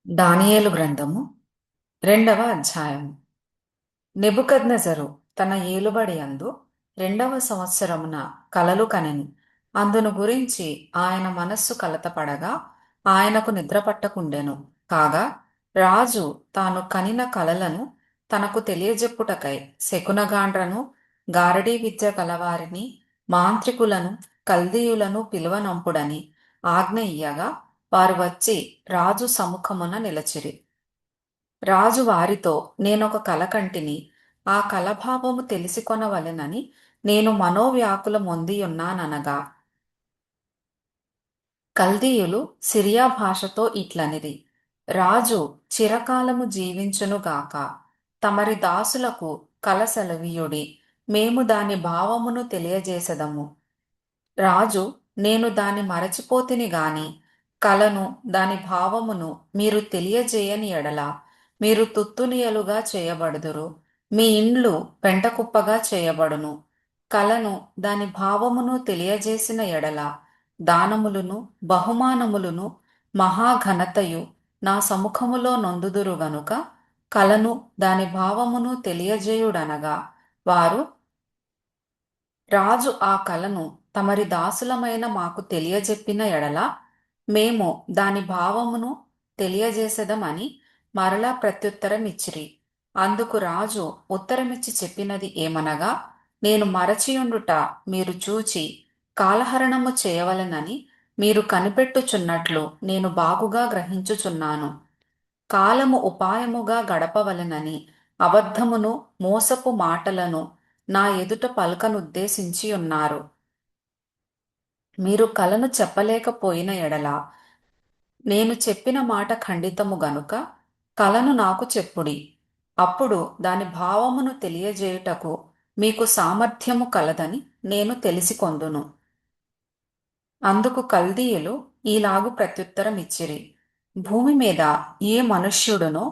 దానియేలు గ్రంథము 2వ అధ్యాయము. నెబుకద్నెజరు తన ఏలుబడి యందు 2వ సంవత్సరమున కలలు కనెను. అందును గురించి ఆయన మనస్సు కలతపడగా ఆయనకు నిద్రపట్టకుండెను. కాగా రాజు తాను కనిన కలలను తనకు తెలియజెప్పుటకై శకునగాండ్రను గారడీ విద్య గలవారిని మాంత్రికులను కల్దీయులను పిలువనంపుడని ఆజ్ఞ ఇయ్యగా వారు వచ్చి రాజు సముఖమున నిలచిరి. రాజు వారితో, నేనొక కల కంటిని, ఆ కలభావము తెలిసికొనవలెనని నేను మనోవ్యాకులమొందియున్నాననగా, కల్దీయులు సిరియా భాషతో ఇట్లనిరి: రాజు చిరకాలము జీవించునుగాక. తమరి దాసులకు కల సెలవీయుడి, మేము దాని భావమును తెలియజేసెదము. రాజు, నేను దాని మరచిపోతిని గాని కలను దాని భావమును మీరు తెలియజేయని ఎడల మీరు తుత్తునియలుగా చేయబడుదురు, మీ ఇండ్లు పెంటకుప్పగా చేయబడును. కలను దాని భావమును తెలియజేసిన ఎడల దానములును బహుమానములును మహాఘనతయు నా సముఖములో నొందుదురు గనుక కలను దాని భావమును తెలియజేయుడనగా, వారు, రాజు ఆ కలను తమరి దాసులమైన మాకు తెలియజెప్పిన ఎడల మేము దాని భావమును తెలియజేసెదమని మరలా ప్రత్యుత్తరమిచ్చిరి. అందుకు రాజు ఉత్తరమిచ్చి చెప్పినది ఏమనగా, నేను మరచియుండుట మీరు చూచి కాలహరణము చేయవలెనని మీరు కనిపెట్టుచున్నట్లు నేను బాగుగా గ్రహించుచున్నాను. కాలము ఉపాయముగా గడపవలెనని అబద్ధమును మోసపు మాటలను నా ఎదుట పలుకనుద్దేశించి ఉన్నారు. మీరు కలను చెప్పలేకపోయిన ఎడల నేను చెప్పిన మాట ఖండితము గనుక కలను నాకు చెప్పుడి. అప్పుడు దాని భావమును తెలియజేయుటకు మీకు సామర్థ్యము కలదని నేను తెలిసికొందును. అందుకు కల్దీయులు ఈలాగు ప్రత్యుత్తరమిచ్చిరి: భూమి మీద ఏ మనుష్యుడునో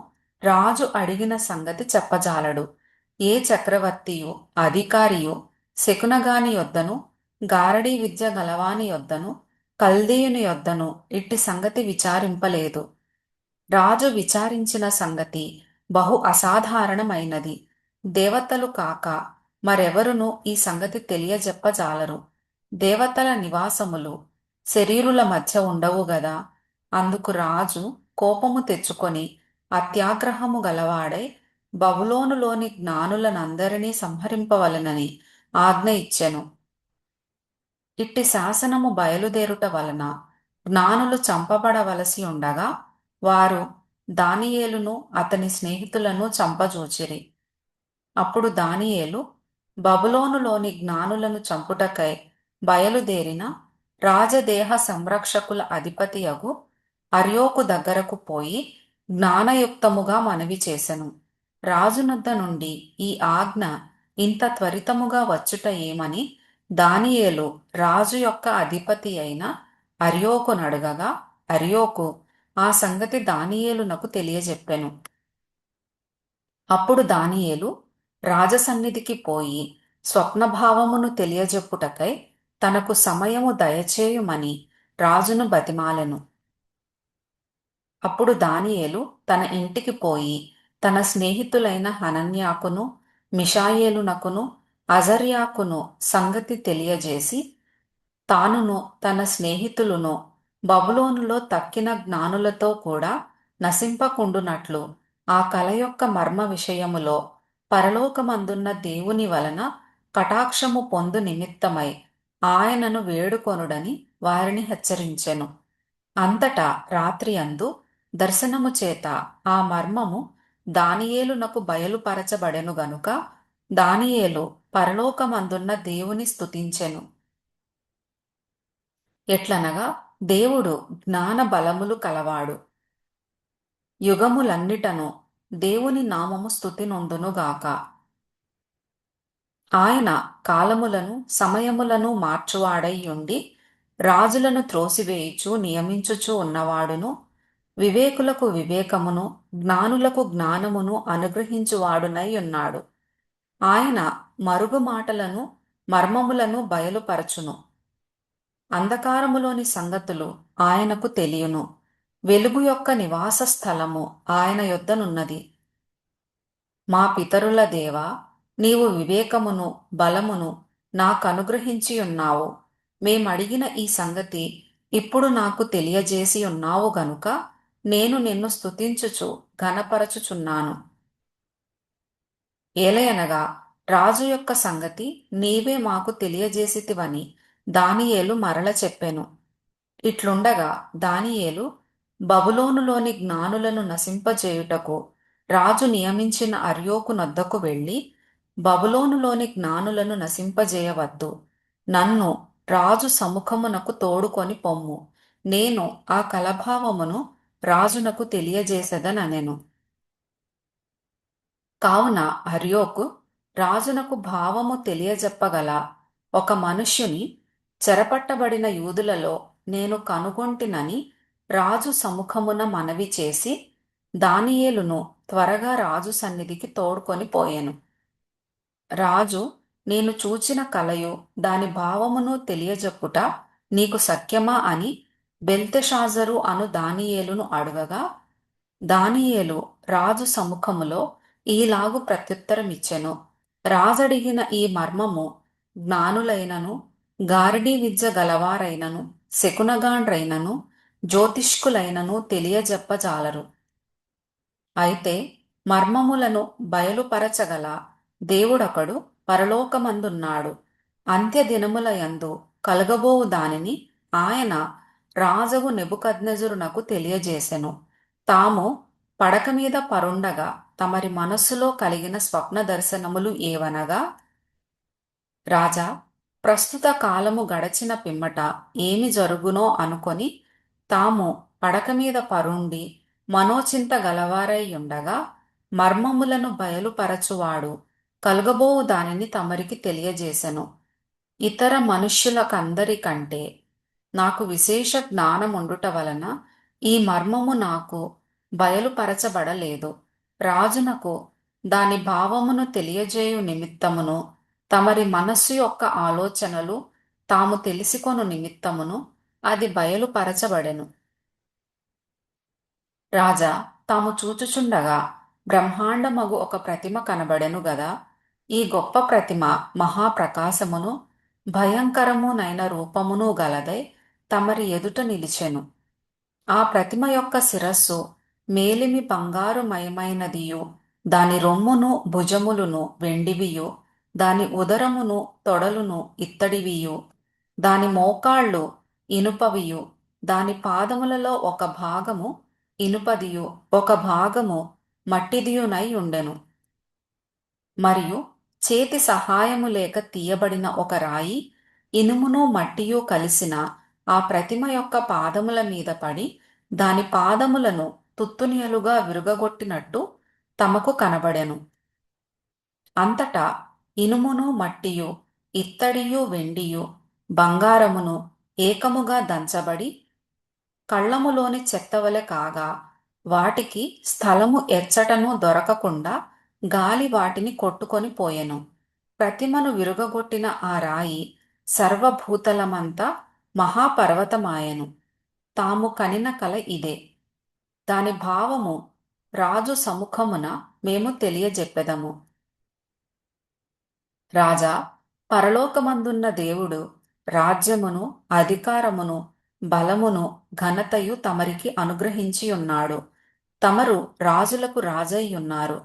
రాజు అడిగిన సంగతి చెప్పజాలడు. ఏ చక్రవర్తియు అధికారియు శకునగాని యొద్దను గారడీ విద్య గలవాని యొద్దను కల్దీయుని యొద్దను ఇట్టి సంగతి విచారింపలేదు. రాజు విచారించిన సంగతి బహు అసాధారణమైనది. దేవతలు కాక మరెవరునూ ఈ సంగతి తెలియజెప్పజాలరు. దేవతల నివాసములు శరీరుల మధ్య ఉండవు గదా. అందుకు రాజు కోపము తెచ్చుకొని అత్యాగ్రహము గలవాడై బబులోనులోని జ్ఞానులనందరినీ సంహరింపవలెనని ఆజ్ఞ ఇచ్చెను. ఇట్టి శాసనము బయలుదేరుట వలన జ్ఞానులు చంపబడవలసి ఉండగా వారు దానియేలును అతని స్నేహితులను చంపజూచిరి. అప్పుడు దానియేలు బబులోనులోని జ్ఞానులను చంపుటకై బయలుదేరిన రాజదేహ సంరక్షకుల అధిపతియగు అర్యోకు దగ్గరకు పోయి జ్ఞానయుక్తముగా మనవి చేసెను. రాజునొద్ద నుండి ఈ ఆజ్ఞ ఇంత త్వరితముగా వచ్చుట ఏమని దానియేలు రాజు యొక్క అధిపతి అయిన అర్యోకునడగగా, అర్యోకు ఆ సంగతి దానియేలునకు తెలియజెప్పెను. అప్పుడు దానియేలు రాజసన్నిధికి పోయి స్వప్నభావమును తెలియజెప్పుటకై తనకు సమయము దయచేయుమని రాజును బతిమాలెను. అప్పుడు దానియేలు తన ఇంటికి పోయి తన స్నేహితులైన హనన్యాకును మిషాయేలునకును అజర్యాకును సంగతి తెలియజేసి, తానును తన స్నేహితులును బబులోనులో తక్కిన జ్ఞానులతో కూడా నశింపకుండునట్లు ఆ కల యొక్క మర్మ విషయములో పరలోకమందున్న దేవుని వలన కటాక్షము పొందు నిమిత్తమై ఆయనను వేడుకొనుడని వారిని హెచ్చరించెను. అంతటా రాత్రి అందు దర్శనము చేత ఆ మర్మము దానియేలునకు బయలుపరచబడెను గనుక దానియేలు పరలోకమందున్న దేవుని స్తుతించెను. ఎట్లనగా, దేవుడు జ్ఞాన బలములు కలవాడు. యుగములన్నిటను దేవుని నామము స్తుతి నొందునుగాక. ఆయన కాలములను సమయములను మార్చువాడై ఉండి రాజులను త్రోసివేయుచు నియమించుచు ఉన్నవాడును, వివేకులకు వివేకమును జ్ఞానులకు జ్ఞానమును అనుగ్రహించువాడునై ఉన్నాడు. ఆయన మరుగు మాటలను మర్మములను బయలుపరచును. అంధకారములోని సంగతులు ఆయనకు తెలియను. వెలుగు యొక్క నివాస స్థలము ఆయన యొద్దనున్నది. మా పితరుల దేవా, నీవు వివేకమును బలమును నాకనుగ్రహించియున్నావు. మేమడిగిన ఈ సంగతి ఇప్పుడు నాకు తెలియజేసి ఉన్నావు గనుక నేను నిన్ను స్తుతించుచు ఘనపరచుచున్నాను. ఏలయనగా రాజు యొక్క సంగతి నీవే మాకు తెలియజేసితివని దానియేలు మరల చెప్పెను. ఇట్లుండగా దానియేలు బబులోనులోని జ్ఞానులను నశింపజేయుటకు రాజు నియమించిన అర్యోకు నొద్దకు వెళ్ళి, బబులోనులోని జ్ఞానులను నశింపజేయవద్దు, నన్ను రాజు సముఖమునకు తోడుకొని పొమ్ము, నేను ఆ కలభావమును రాజునకు తెలియజేసెదనెను. కావున అర్యోకు రాజునకు భావము తెలియజెప్పగల ఒక మనుష్యుని చెరపట్టబడిన యూదులలో నేను కనుగొంటినని రాజు సముఖమున మనవి చేసి దానియేలును త్వరగా రాజు సన్నిధికి తోడ్కొని పోయెను. రాజు, నేను చూచిన కలయు దాని భావమును తెలియజెప్పుట నీకు సఖ్యమా అని బెల్తెషాజరు అను దానియేలును అడుగగా, దానియేలు రాజు సముఖములో ఈలాగు ప్రత్యుత్తరమిచ్చెను. రాజడిగిన ఈ మర్మము జ్ఞానులైనను గారడీ విద్య గలవారైనను శకునగాండ్రైనను జ్యోతిష్కులైనను తెలియజెప్పజాలరు. అయితే మర్మములను బయలుపరచగల దేవుడొకడు పరలోకమందున్నాడు. అంత్యదినములయందు కలగబోవు దానిని ఆయన రాజగు నెబుకద్నెజరునకు తెలియజేసెను. తాము పడక మీద పరుండగా తమరి మనస్సులో కలిగిన స్వప్న దర్శనములు ఏవనగా, రాజా, ప్రస్తుత కాలము గడచిన పిమ్మట ఏమి జరుగునో అనుకొని తాము పడక మీద పరుండి మనోచింత గలవారై ఉండగా మర్మములను బయలుపరచువాడు కలుగబోవు దానిని తమరికి తెలియజేసెను. ఇతర మనుష్యులకందరికంటే నాకు విశేష జ్ఞానముండుట వలన ఈ మర్మము నాకు బయలుపరచబడలేదు. రాజునకు దాని భావమును తెలియజేయు నిమిత్తమును తమరి మనస్సు యొక్క ఆలోచనలు తాము తెలిసికొను నిమిత్తమును అది బయలుపరచబడెను. రాజా తాము చూచుచుండగా బ్రహ్మాండమగు ఒక ప్రతిమ కనబడెను గదా. ఈ గొప్ప ప్రతిమ మహాప్రకాశమును భయంకరమునైన రూపమును గలదై తమరి ఎదుట నిలిచెను. ఆ ప్రతిమ యొక్క శిరస్సు మేలిమి బంగారుమయమైనదియు, దాని రొమ్మును భుజములును వెండివియు, దాని ఉదరమును తొడలును ఇత్తడివియు, దాని మోకాళ్ళు ఇనుపవియు, దాని పాదములలో ఒక భాగము ఇనుపదియు ఒక భాగము మట్టిదియునై ఉండెను. మరియు చేతి సహాయము లేక తీయబడిన ఒక రాయి ఇనుమును మట్టియు కలిసిన ఆ ప్రతిమ యొక్క పాదముల మీద పడి దాని పాదములను తుత్తునియలుగా విరుగగొట్టినట్టు తమకు కనబడెను. అంతటా ఇనుమును మట్టియు ఇత్తడియు వెండియు బంగారమును ఏకముగా దంచబడి కళ్ళములోని చెత్తవలె కాగా వాటికి స్థలము ఎచ్చటను దొరకకుండా గాలి వాటిని కొట్టుకొని పోయెను. ప్రతిమను విరుగగొట్టిన ఆ రాయి సర్వభూతలమంతా మహాపర్వతమాయెను. తాము కనిన కల ఇదే. దాని భావము రాజు సముఖమున మేము తెలియజెప్పెదము. రాజా, పరలోకమందున్న దేవుడు రాజ్యమును అధికారమును బలమును ఘనతయు తమరికి అనుగ్రహించియున్నాడు. తమరు రాజులకు రాజయ్యున్నారు.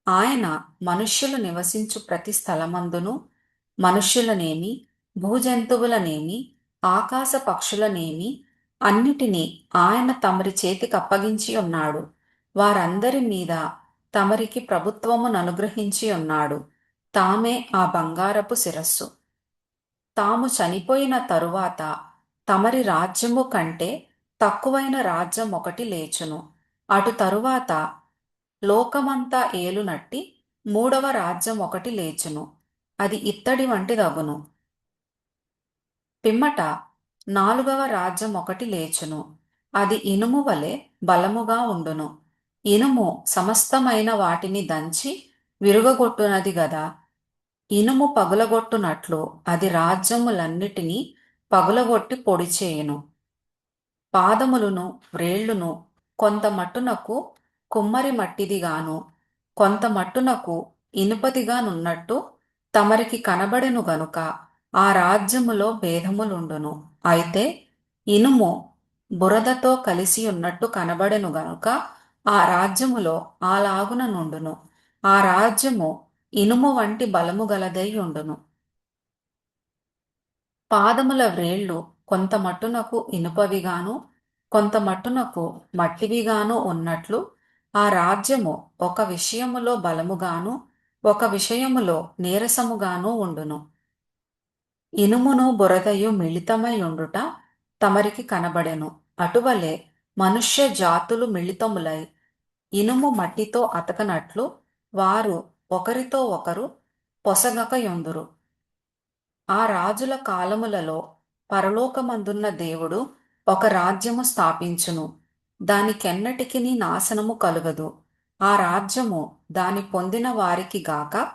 ఆయన మనుష్యులు నివసించు ప్రతి స్థలమందును మనుష్యులనేమి భూజంతువులనేమి ఆకాశ పక్షులనేమి అన్నిటినీ ఆయన తమరి చేతికప్పగించి ఉన్నాడు. వారందరి మీద తమరికి ప్రభుత్వముననుగ్రహించి ఉన్నాడు. తామే ఆ బంగారపు శిరస్సు. తాము చనిపోయిన తరువాత తమరి రాజ్యము కంటే తక్కువైన రాజ్యం ఒకటి లేచును. అటు తరువాత లోకమంతా ఏలునట్టి మూడవ రాజ్యం ఒకటి లేచును. అది ఇత్తడి వంటిదగును. పిమ్మట నాలుగవ రాజ్యం ఒకటి లేచును. అది ఇనుము వలె బలముగా ఉండును. ఇనుము సమస్తమైన వాటిని దంచి విరుగగొట్టునది గదా. ఇనుము పగులగొట్టునట్లు అది రాజ్యములన్నిటినీ పగులగొట్టి పొడి చేయును. పాదములును వ్రేళ్ళును కొంత మట్టునకు కుమ్మరి మట్టిదిగాను కొంత మట్టునకు ఇనుపదిగానున్నట్టు తమరికి కనబడెను గనుక ఆ రాజ్యములో భేదములుండును. అయితే ఇనుము బురదతో కలిసి ఉన్నట్టు కనబడెను గనుక ఆ రాజ్యములో అలాగున నుండును. ఆ రాజ్యము ఇనుము వంటి బలము గలదై ఉండును. పాదముల వ్రేళ్ళు కొంత మట్టునకు ఇనుపవిగాను కొంత మట్టునకు మట్టివిగాను ఉన్నట్లు ఆ రాజ్యము ఒక విషయములో బలముగాను ఒక విషయములో నీరసముగాను ఉండును. ఇనుమును బురదయు మిళితమై ఉండుట తమరికి కనబడెను. అటువలే మనుష్య జాతులు మిళితములై ఇనుము మట్టితో అతకనట్లు వారు ఒకరితో ఒకరు పొసగకయుందురు. ఆ రాజుల కాలములలో పరలోకమందున్న దేవుడు ఒక రాజ్యము స్థాపించును. దానికెన్నటికిని నాశనము కలుగదు. ఆ రాజ్యము దాని పొందిన వారికి గాక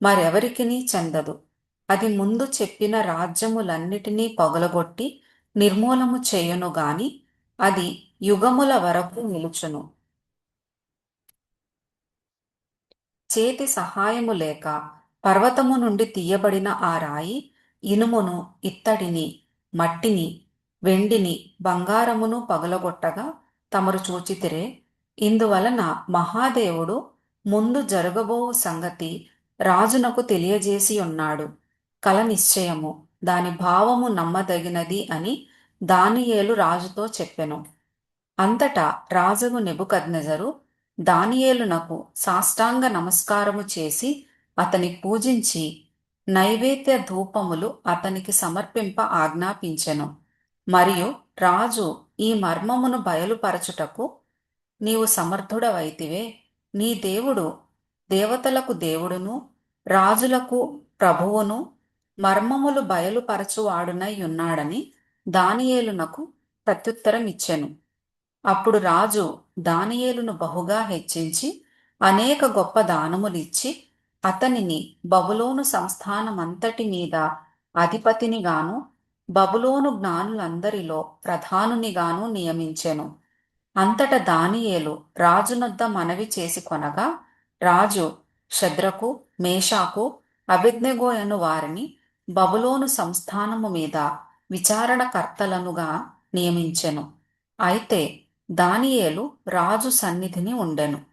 మరెవరికిని చెందదు. అది ముందు చెప్పిన రాజ్యములన్నిటినీ పగులగొట్టి నిర్మూలము చేయును గాని అది యుగముల వరకు నిలుచును. చేతి సహాయము లేక పర్వతము నుండి తీయబడిన ఆ రాయి ఇనుమును ఇత్తడిని మట్టిని వెండిని బంగారమును పగలగొట్టగా తమరు చూచితిరే. ఇందువలన మహాదేవుడు ముందు జరగబోవు సంగతి రాజునకు తెలియజేసి ఉన్నాడు. కల నిశ్చయము దాని భావము నమ్మదగినది అని దానియేలు రాజుతో చెప్పెను. అంతటా రాజగు నెబుకద్నెజరు దానియేలునకు సాష్టాంగ నమస్కారము చేసి అతని పూజించి నైవేద్య ధూపములు అతనికి సమర్పింప ఆజ్ఞాపించెను. మరియు రాజు ఈ మర్మమును బయలుపరచుటకు నీవు సమర్థుడవైతివే. నీ దేవుడు దేవతలకు దేవుడును రాజులకు ప్రభువును మర్మములు బయలుపరచువాడునై ఉన్నాడని దానియేలునకు ప్రత్యుత్తరమిచ్చెను. అప్పుడు రాజు దానియేలును బహుగా హెచ్చించి అనేక గొప్ప దానములిచ్చి అతనిని బబులోను సంస్థానమంతటి మీద అధిపతినిగాను బబులోను జ్ఞానులందరిలో ప్రధానునిగాను నియమించెను. అంతట దానియేలు రాజునొద్ద మనవి చేసి కొనగా రాజు షద్రకు మేషాకు అబేద్నెగో అను వారిని బబులోను సంస్థానము మీద విచారణకర్తలనుగా నియమించెను. అయితే దానియేలు రాజు సన్నిధిని ఉండెను.